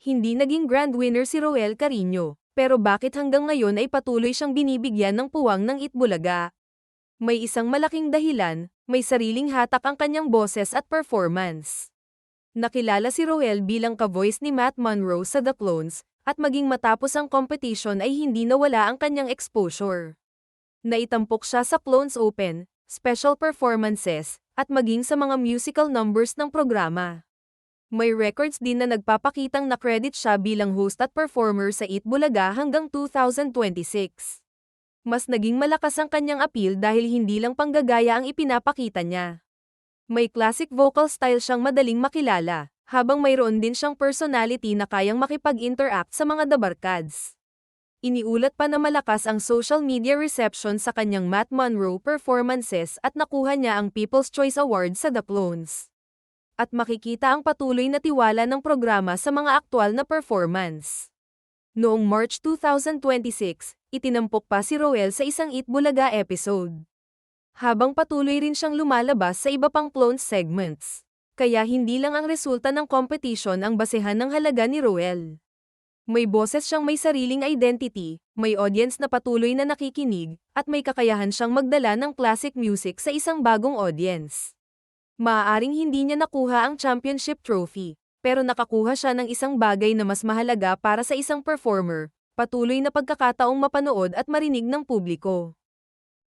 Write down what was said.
hindi naging grand winner si Roel Carino, pero bakit hanggang ngayon ay patuloy siyang binibigyan ng puwang ng Itbulaga? May isang malaking dahilan, may sariling hatak ang kanyang boses at performance. Nakilala si Roel bilang ka-voice ni Matt Monroe sa The Clones, at maging matapos ang competition ay hindi nawala ang kanyang exposure. Naitampok siya sa Clones Open, special performances, at maging sa mga musical numbers ng programa. May records din na nagpapakitang na-credit siya bilang host at performer sa Itbulaga hanggang 2026. Mas naging malakas ang kanyang appeal dahil hindi lang panggagaya ang ipinapakita niya. May classic vocal style siyang madaling makilala, habang mayroon din siyang personality na kayang makipag-interact sa mga dabarkads. Iniulat pa na malakas ang social media reception sa kanyang Matt Monroe performances at nakuha niya ang People's Choice Award sa The Clones. At makikita ang patuloy na tiwala ng programa sa mga aktual na performance. Noong March 2026, itinampok pa si Roel sa isang Itbulaga episode. Habang patuloy rin siyang lumalabas sa iba pang Clones segments. Kaya hindi lang ang resulta ng competition ang basehan ng halaga ni Roel. May boses siyang may sariling identity, may audience na patuloy na nakikinig, at may kakayahan siyang magdala ng classic music sa isang bagong audience. Maaaring hindi niya nakuha ang championship trophy, pero nakakuha siya ng isang bagay na mas mahalaga para sa isang performer, patuloy na pagkakataong mapanood at marinig ng publiko.